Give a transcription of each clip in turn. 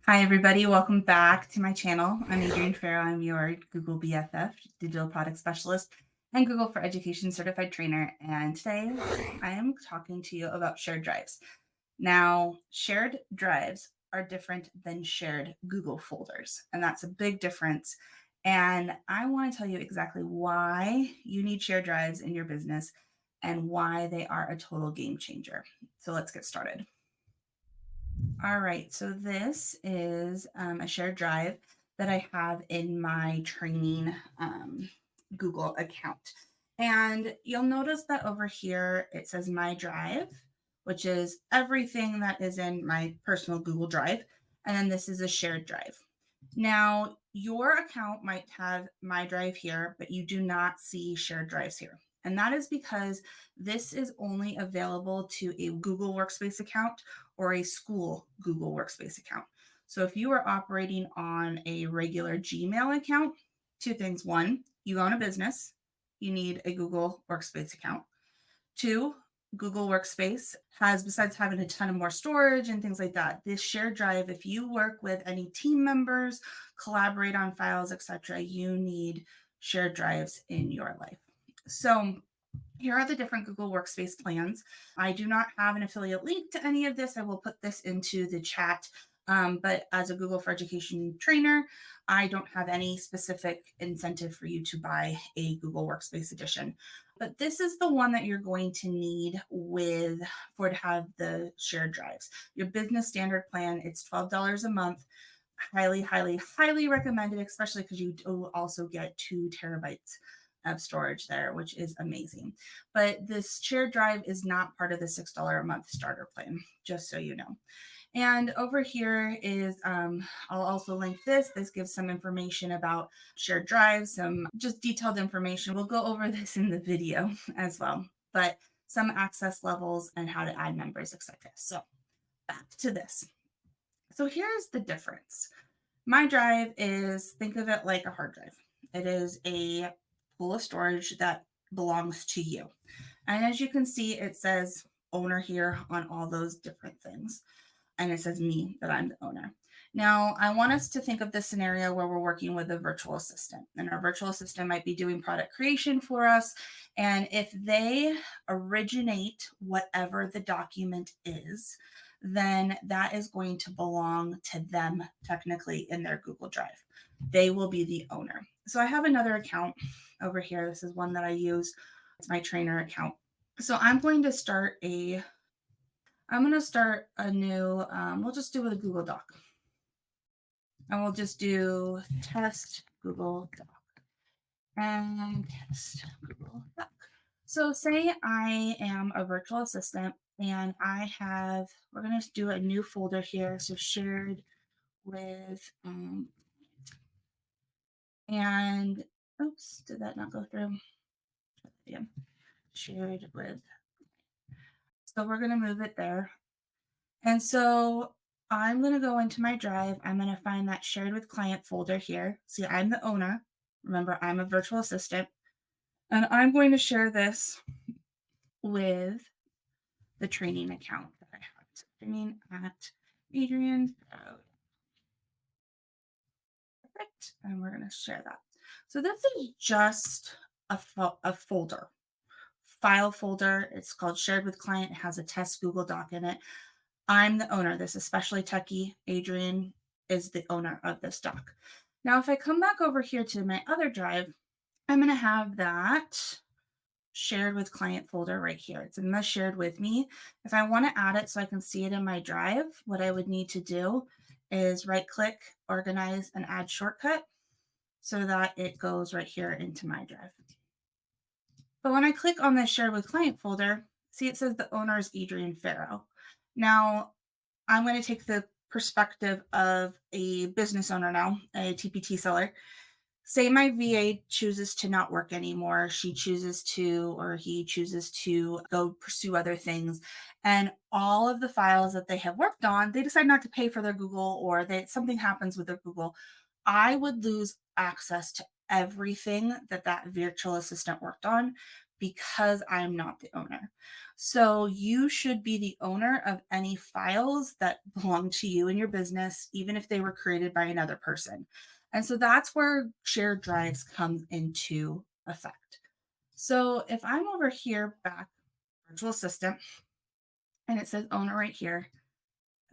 Hi, everybody. Welcome back to my channel. I'm Adrienne Farrow. I'm your Google BFF, Digital Product Specialist, and Google for Education Certified Trainer. And today I am talking to you about shared drives. Now, shared drives are different than shared Google folders, and that's a big difference. And I want to tell you exactly why you need shared drives in your business and why they are a total game changer. So let's get started. All right, so this is a shared drive that I have in my training Google account. And you'll notice that over here it says My Drive, which is everything that is in my personal Google Drive. And then this is a shared drive. Now, your account might have My Drive here, but you do not see shared drives here. And that is because this is only available to a Google Workspace account or a school Google Workspace account. So if you are operating on a regular Gmail account, two things. One, you own a business, you need a Google Workspace account. Two, Google Workspace has, besides having a ton of more storage and things like that, this shared drive, if you work with any team members, collaborate on files, etc., you need shared drives in your life. So here are the different Google Workspace plans. I do not have an affiliate link to any of this. I will put this into the chat. But as a Google for Education trainer, I don't have any specific incentive for you to buy a Google Workspace edition. But this is the one that you're going to need to have the shared drives. Your business standard plan, it's $12 a month. Highly, highly, highly recommended, especially because you do also get 2 terabytes of storage there, which is amazing. But this shared drive is not part of the $6 a month starter plan, just so you know. And over here is, I'll also link this. This gives some information about shared drives, some just detailed information. We'll go over this in the video as well, but some access levels and how to add members, etc. So back to this. So here's the difference. My drive is, think of it like a hard drive. It is a pool of storage that belongs to you. And as you can see, it says owner here on all those different things. And it says me, that I'm the owner. Now, I want us to think of this scenario where we're working with a virtual assistant, and our virtual assistant might be doing product creation for us. And if they originate whatever the document is, then that is going to belong to them technically in their Google Drive. They will be the owner. So I have another account over here. This is one that I use. It's my trainer account. So I'm going to start a new, we'll just do with a Google Doc. And we'll just do test Google Doc and test Google Doc. So say I am a virtual assistant and we're going to do a new folder here. So shared with, and oops, did that not go through? Yeah, shared with. So we're going to move it there. And so I'm going to go into my drive. I'm going to find that shared with client folder here. See, I'm the owner. Remember, I'm a virtual assistant. And I'm going to share this with the training account that I have. So training at Adrienne. Perfect. And we're going to share that. So this is just a folder, file folder. It's called shared with client. It has a test Google Doc in it. I'm the owner. This is especially techie. Adrienne is the owner of this doc. Now, if I come back over here to my other drive, I'm going to have that shared with client folder right here. It's in the shared with me. If I want to add it so I can see it in my drive, what I would need to do is right click, organize, and add shortcut so that it goes right here into my drive. But when I click on the shared with client folder, see it says the owner is Adrienne Farrow. Now, I'm going to take the perspective of a business owner now, a TPT seller. Say my VA chooses to not work anymore. She chooses to, or he chooses to go pursue other things. And all of the files that they have worked on, they decide not to pay for their Google, or something happens with their Google. I would lose access to everything that virtual assistant worked on because I'm not the owner. So you should be the owner of any files that belong to you and your business, even if they were created by another person. And so that's where shared drives come into effect. So if I'm over here back, virtual assistant, and it says owner right here,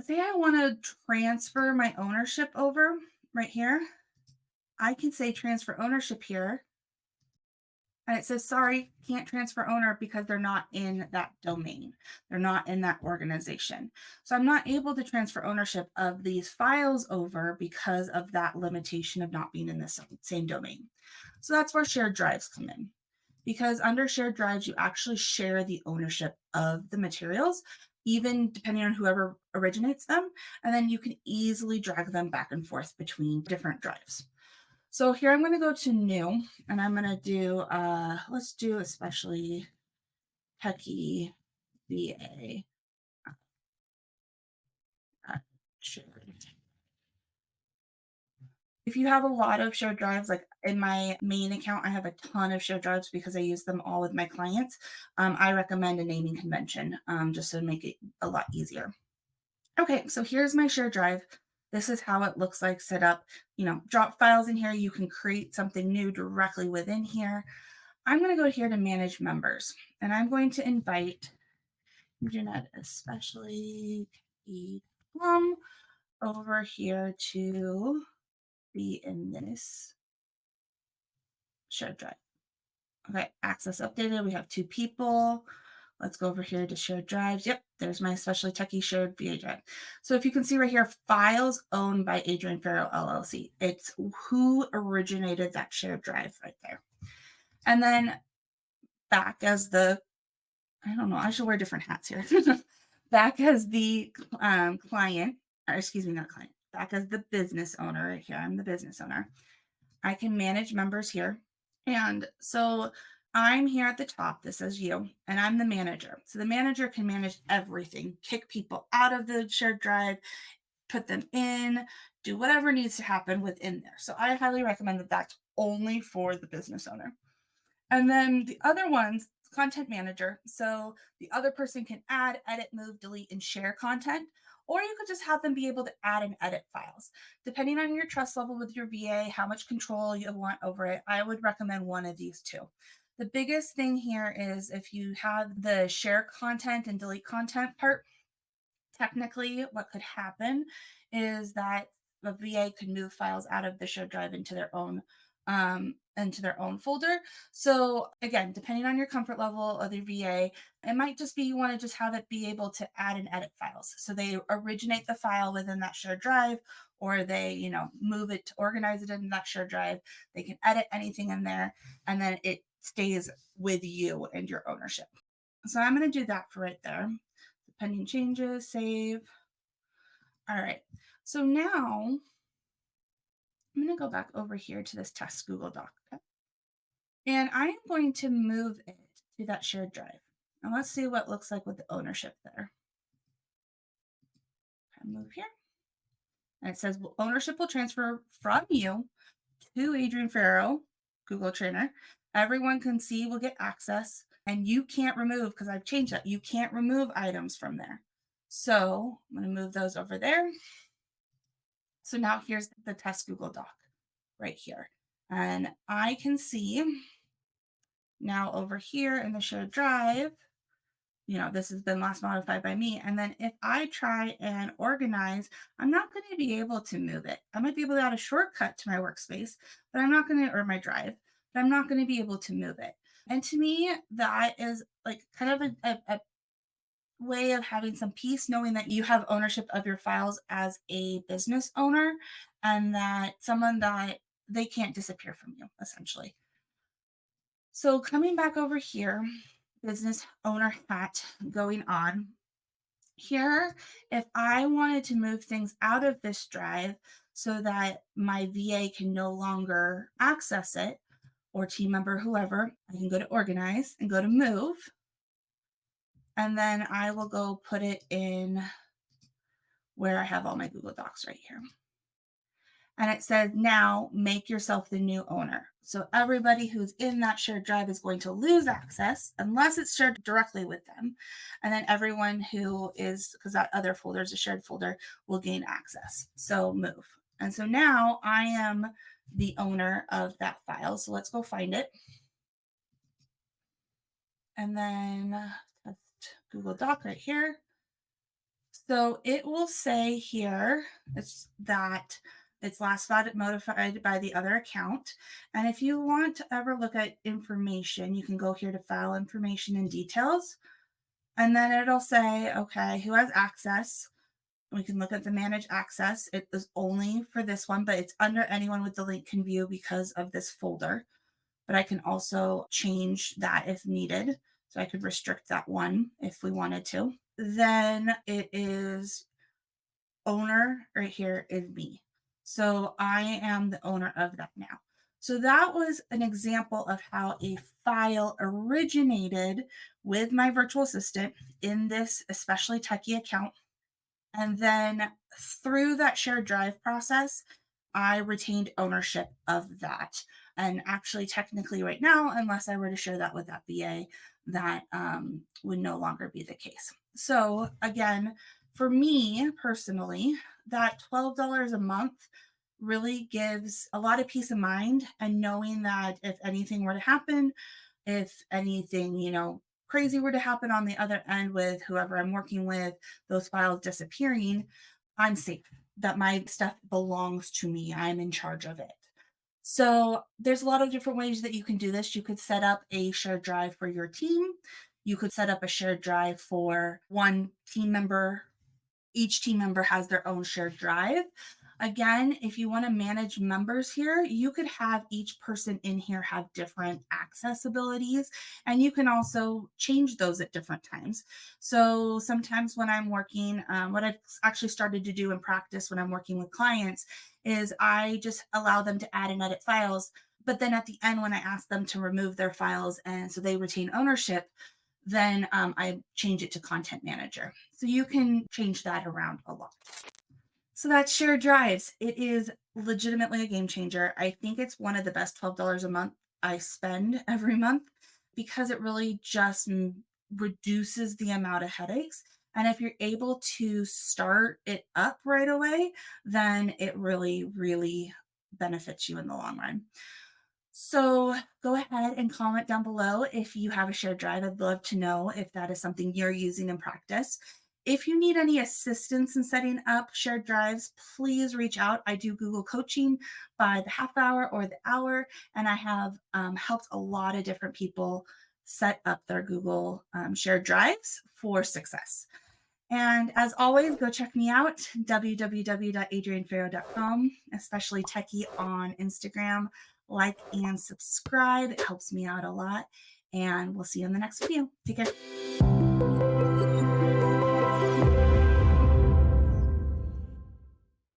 say I want to transfer my ownership over right here, I can say transfer ownership here. And it says, sorry, can't transfer owner because they're not in that domain. They're not in that organization. So I'm not able to transfer ownership of these files over because of that limitation of not being in the same domain. So that's where shared drives come in. Because under shared drives, you actually share the ownership of the materials, even depending on whoever originates them. And then you can easily drag them back and forth between different drives. So here I'm going to go to new, and I'm going to do, let's do especially techie VA. Shared. If you have a lot of shared drives, like in my main account, I have a ton of shared drives because I use them all with my clients. I recommend a naming convention just to make it a lot easier. Okay, so here's my shared drive. This is how it looks like set up. Drop files in here. You can create something new directly within here. I'm going to go here to manage members, and I'm going to invite Jeanette, especially Plum, over here to be in this shared drive. Okay, access updated. We have 2 people. Let's go over here to shared drives. Yep, there's my especially techie shared VA drive. So if you can see right here, files owned by Adrienne Farrow LLC. It's who originated that shared drive right there. And then back as the I don't know. I should wear different hats here. Back as the client, or excuse me, not client, back as the business owner right here. I'm the business owner. I can manage members here. And so I'm here at the top. This says you, and I'm the manager. So the manager can manage everything, kick people out of the shared drive, put them in, do whatever needs to happen within there. So I highly recommend that that's only for the business owner. And then the other one's content manager. So the other person can add, edit, move, delete, and share content. Or you could just have them be able to add and edit files. Depending on your trust level with your VA, how much control you want over it, I would recommend one of these two. The biggest thing here is if you have the share content and delete content part, technically what could happen is that the VA could move files out of the shared drive into their own folder. So again, depending on your comfort level of your VA, it might just be you want to just have it be able to add and edit files. So they originate the file within that shared drive, or they, move it to organize it in that shared drive. They can edit anything in there, and then it stays with you and your ownership. So I'm going to do that for right there. Pending changes, save. All right. So now I'm going to go back over here to this test Google Doc. Okay? And I'm going to move it to that shared drive. And let's see what it looks like with the ownership there. I move here. And it says ownership will transfer from you to Adrienne Farrow, Google Trainer. Everyone can see, will get access, and you can't remove, because I've changed that. You can't remove items from there. So I'm going to move those over there. So now here's the test Google Doc right here. And I can see now over here in the shared drive, this has been last modified by me. And then if I try and organize, I'm not going to be able to move it. I might be able to add a shortcut to my workspace, but I'm not going to, or my drive, but I'm not going to be able to move it. And to me, that is like kind of a way of having some peace, knowing that you have ownership of your files as a business owner, and that they can't disappear from you, essentially. So coming back over here, business owner hat going on. Here, if I wanted to move things out of this drive so that my VA can no longer access it, or team member, whoever, I can go to organize and go to move. And then I will go put it in where I have all my Google Docs right here. And it says, now make yourself the new owner. So everybody who's in that shared drive is going to lose access unless it's shared directly with them. And then everyone who is, because that other folder is a shared folder, will gain access. So move. And so now I am the owner of that file. So let's go find it. And then test Google Doc right here. So it will say here that it's last modified by the other account. And if you want to ever look at information, you can go here to file information and details. And then it'll say, okay, who has access? We can look at the manage access. It is only for this one, but it's under anyone with the link can view because of this folder. But I can also change that if needed. So I could restrict that one if we wanted to. Then it is owner right here is me. So I am the owner of that now. So that was an example of how a file originated with my virtual assistant in this especially techie account. And then through that shared drive process, I retained ownership of that. And actually, technically, right now, unless I were to share that with that VA, that would no longer be the case. So, again, for me personally, that $12 a month really gives a lot of peace of mind, and knowing that if anything were to happen, if anything, crazy were to happen on the other end with whoever I'm working with, those files disappearing, I'm safe, that my stuff belongs to me. I'm in charge of it. So there's a lot of different ways that you can do this. You could set up a shared drive for your team. You could set up a shared drive for one team member. Each team member has their own shared drive. Again, if you want to manage members here, you could have each person in here have different access abilities, and you can also change those at different times. So sometimes when I'm working, what I've actually started to do in practice when I'm working with clients is I just allow them to add and edit files. But then at the end, when I ask them to remove their files and so they retain ownership, then I change it to content manager. So you can change that around a lot. So that's shared drives. It is legitimately a game changer. I think it's one of the best $12 a month I spend every month because it really just reduces the amount of headaches. And if you're able to start it up right away, then it really, really benefits you in the long run. So go ahead and comment down below if you have a shared drive. I'd love to know if that is something you're using in practice. If you need any assistance in setting up shared drives, please reach out. I do Google coaching by the half hour or the hour, and I have helped a lot of different people set up their Google shared drives for success. And as always, go check me out, www.adriennefarrow.com, especially techie on Instagram. Like and subscribe. It helps me out a lot. And we'll see you in the next video. Take care.